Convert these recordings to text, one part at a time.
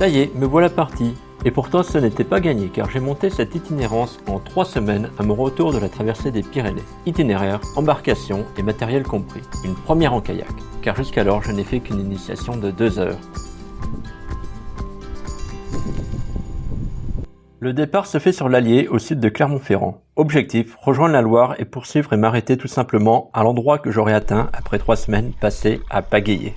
Ça y est, me voilà parti. Et pourtant ce n'était pas gagné car j'ai monté cette itinérance en 3 semaines à mon retour de la traversée des Pyrénées. Itinéraire, embarcation et matériel compris. Une première en kayak, car jusqu'alors je n'ai fait qu'une initiation de 2 heures. Le départ se fait sur l'Allier au sud de Clermont-Ferrand. Objectif, rejoindre la Loire et poursuivre et m'arrêter tout simplement à l'endroit que j'aurais atteint après 3 semaines passées à pagayer.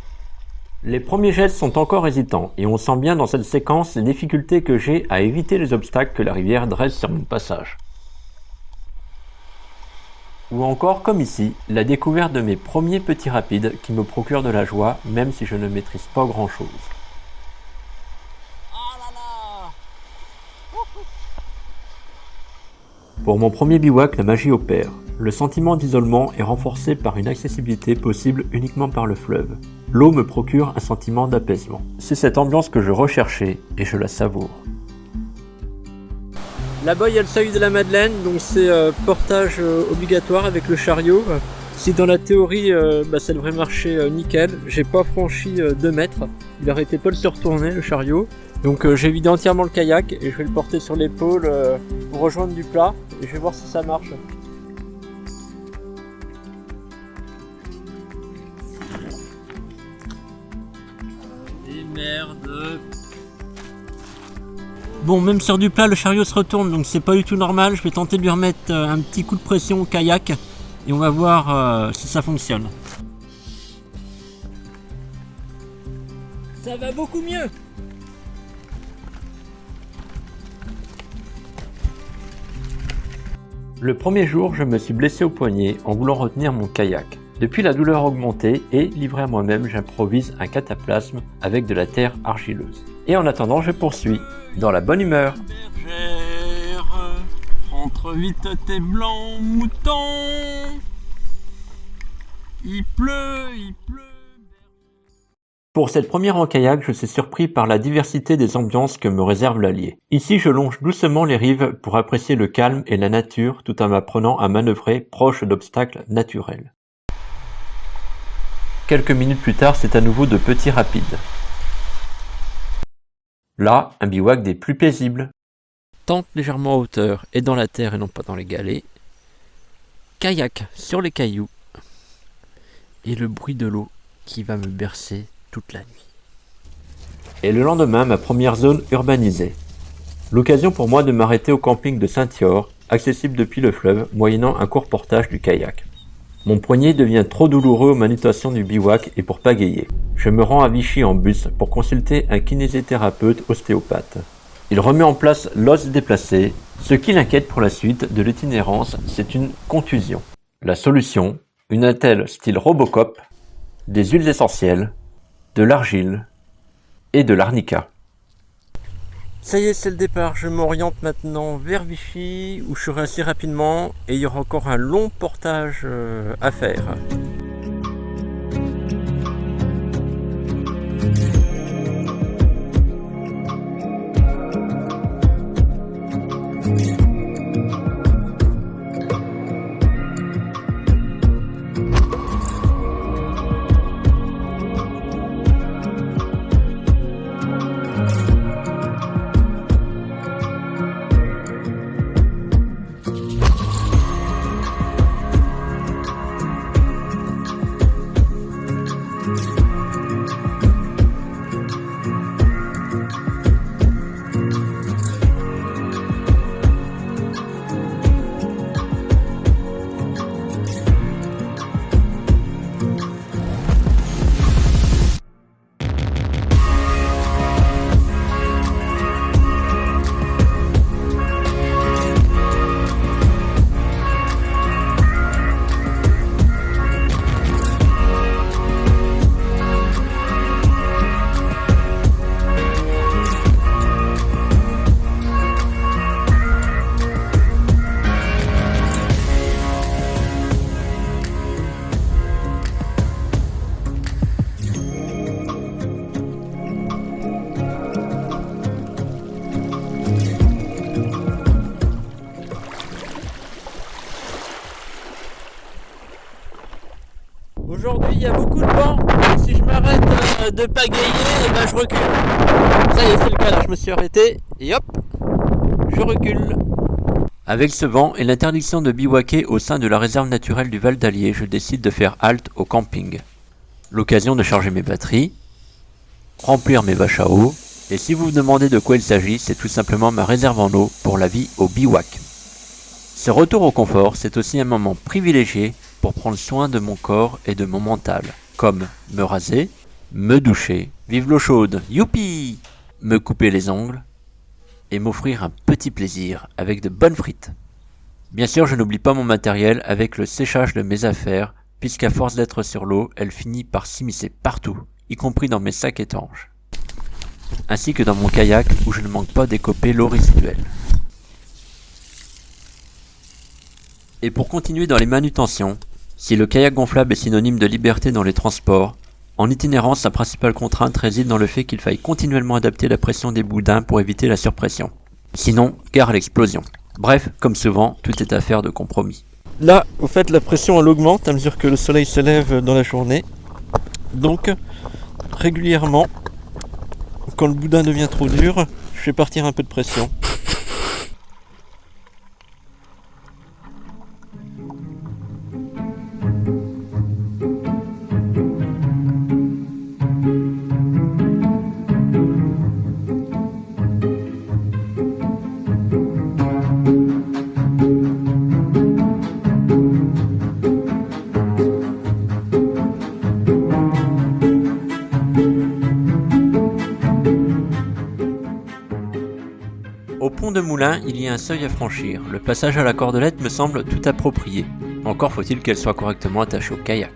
Les premiers gestes sont encore hésitants et on sent bien dans cette séquence les difficultés que j'ai à éviter les obstacles que la rivière dresse sur mon passage. Ou encore, comme ici, la découverte de mes premiers petits rapides qui me procurent de la joie même si je ne maîtrise pas grand chose. Pour mon premier bivouac, la magie opère. Le sentiment d'isolement est renforcé par une accessibilité possible uniquement par le fleuve. L'eau me procure un sentiment d'apaisement. C'est cette ambiance que je recherchais et je la savoure. Là-bas, il y a le seuil de la Madeleine, donc c'est portage obligatoire avec le chariot. Si dans la théorie, ça devrait marcher nickel, j'ai pas franchi 2 mètres. Il arrêtait pas de se retourner, le chariot. Donc j'ai vidé entièrement le kayak et je vais le porter sur l'épaule pour rejoindre du plat et je vais voir si ça marche. Et merde. Bon, même sur du plat, le chariot se retourne, donc c'est pas du tout normal. Je vais tenter de lui remettre un petit coup de pression au kayak et on va voir si ça fonctionne. Ça va beaucoup mieux. Le premier jour, je me suis blessé au poignet en voulant retenir mon kayak. Depuis, la douleur a augmenté et, livré à moi-même, j'improvise un cataplasme avec de la terre argileuse. Et en attendant, je poursuis, dans la bonne humeur. Bergère, rentre vite tes blancs moutons. Il pleut, il pleut. Pour cette première en kayak, je suis surpris par la diversité des ambiances que me réserve l'Allier. Ici, je longe doucement les rives pour apprécier le calme et la nature tout en m'apprenant à manœuvrer proche d'obstacles naturels. Quelques minutes plus tard, c'est à nouveau de petits rapides. Là, un bivouac des plus paisibles. Tente légèrement en hauteur et dans la terre et non pas dans les galets. Kayak sur les cailloux. Et le bruit de l'eau qui va me bercer toute la nuit. Et le lendemain, ma première zone urbanisée. L'occasion pour moi de m'arrêter au camping de Saint-Yor, accessible depuis le fleuve, moyennant un court portage du kayak. Mon poignet devient trop douloureux aux manutations du bivouac et pour pagayer. Je me rends à Vichy en bus pour consulter un kinésithérapeute ostéopathe. Il remet en place l'os déplacé. Ce qui l'inquiète pour la suite de l'itinérance, c'est une contusion. La solution, une attelle style Robocop, des huiles essentielles, de l'argile et de l'arnica. Ça y est, c'est le départ. Je m'oriente maintenant vers Vichy où je serai assez rapidement et il y aura encore un long portage à faire. Aujourd'hui, il y a beaucoup de vent. Si je m'arrête de pagayer, je recule. Ça y est, c'est le cas. Ouais, alors je me suis arrêté et hop, je recule. Avec ce vent et l'interdiction de bivouaquer au sein de la réserve naturelle du Val d'Allier, je décide de faire halte au camping. L'occasion de charger mes batteries, remplir mes vaches à eau, et si vous vous demandez de quoi il s'agit, c'est tout simplement ma réserve en eau pour la vie au bivouac. Ce retour au confort, c'est aussi un moment privilégié pour prendre soin de mon corps et de mon mental, comme me raser, me doucher, vivre l'eau chaude, youpi, me couper les ongles, et m'offrir un petit plaisir avec de bonnes frites. Bien sûr, je n'oublie pas mon matériel avec le séchage de mes affaires, puisqu'à force d'être sur l'eau, elle finit par s'immiscer partout, y compris dans mes sacs étanches. Ainsi que dans mon kayak où je ne manque pas d'écoper l'eau résiduelle. Et pour continuer dans les manutentions, si le kayak gonflable est synonyme de liberté dans les transports, en itinérance, sa principale contrainte réside dans le fait qu'il faille continuellement adapter la pression des boudins pour éviter la surpression. Sinon, gare à l'explosion. Bref, comme souvent, tout est affaire de compromis. Là, au fait, la pression elle augmente à mesure que le soleil se lève dans la journée. Donc, régulièrement, quand le boudin devient trop dur, je fais partir un peu de pression. Au pont de Moulins, il y a un seuil à franchir. Le passage à la cordelette me semble tout approprié. Encore faut-il qu'elle soit correctement attachée au kayak.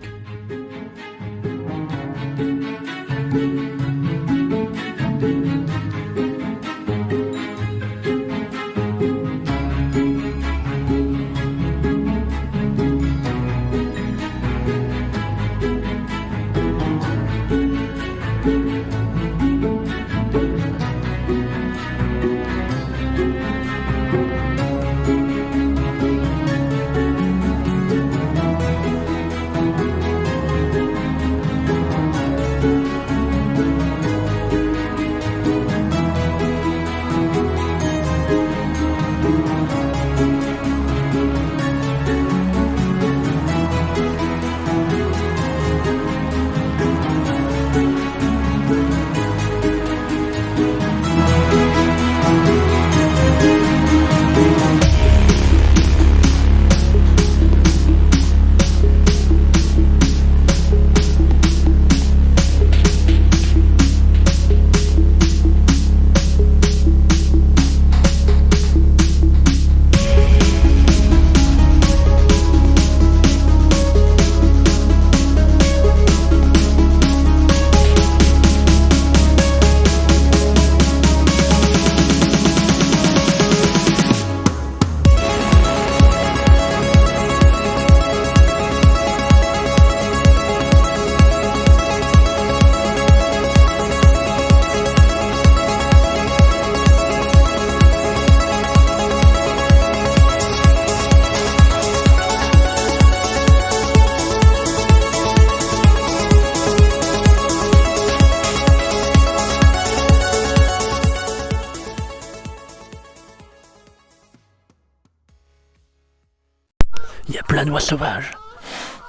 Il y a plein d'oies sauvages.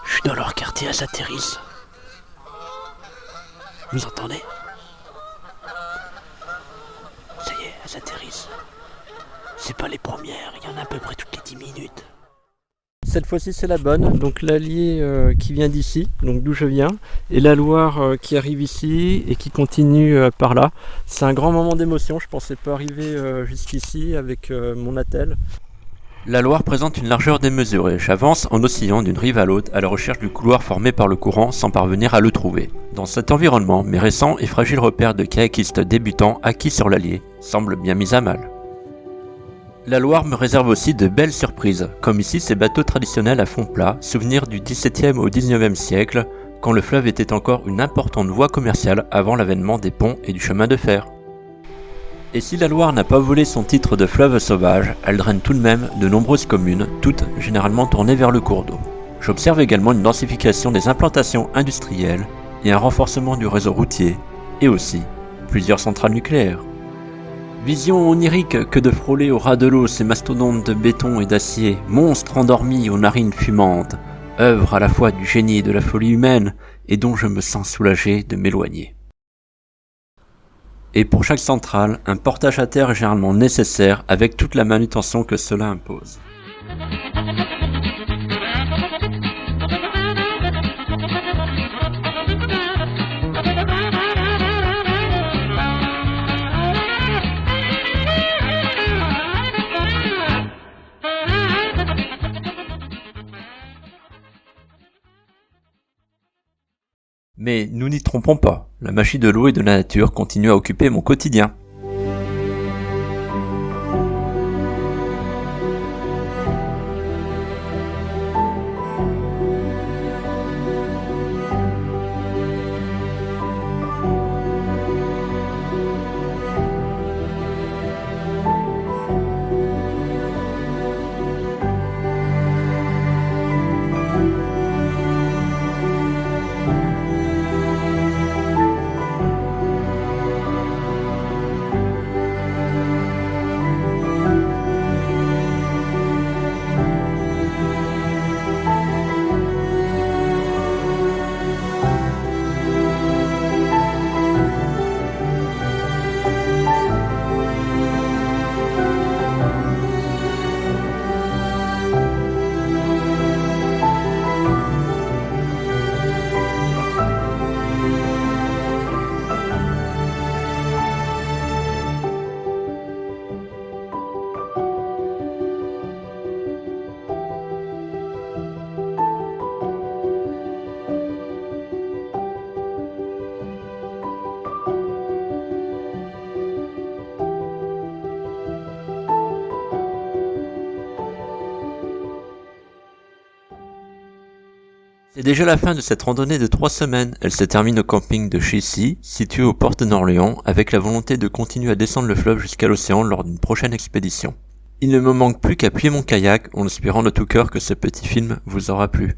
Je suis dans leur quartier à Satéris. Vous entendez? Ça y est, elles atterrissent. C'est pas les premières, il y en a à peu près toutes les 10 minutes. Cette fois-ci c'est la bonne, donc l'Allier qui vient d'ici, donc d'où je viens, et la Loire qui arrive ici et qui continue par là. C'est un grand moment d'émotion, je pensais pas arriver jusqu'ici avec mon attel. La Loire présente une largeur démesurée. J'avance en oscillant d'une rive à l'autre à la recherche du couloir formé par le courant sans parvenir à le trouver. Dans cet environnement, mes récents et fragiles repères de kayakistes débutants acquis sur l'Allier semblent bien mis à mal. La Loire me réserve aussi de belles surprises, comme ici ces bateaux traditionnels à fond plat, souvenir du XVIIe au XIXe siècle, quand le fleuve était encore une importante voie commerciale avant l'avènement des ponts et du chemin de fer. Et si la Loire n'a pas volé son titre de fleuve sauvage, elle draine tout de même de nombreuses communes, toutes généralement tournées vers le cours d'eau. J'observe également une densification des implantations industrielles et un renforcement du réseau routier, et aussi plusieurs centrales nucléaires. Vision onirique que de frôler au ras de l'eau ces mastodontes de béton et d'acier, monstres endormis aux narines fumantes, œuvre à la fois du génie et de la folie humaine, et dont je me sens soulagé de m'éloigner. Et pour chaque centrale, un portage à terre est généralement nécessaire avec toute la manutention que cela impose. Mais nous n'y trompons pas, la magie de l'eau et de la nature continue à occuper mon quotidien. C'est déjà la fin de cette randonnée de 3 semaines. Elle se termine au camping de Chessy, situé aux portes d'Orléans, avec la volonté de continuer à descendre le fleuve jusqu'à l'océan lors d'une prochaine expédition. Il ne me manque plus qu'à plier mon kayak en espérant de tout cœur que ce petit film vous aura plu.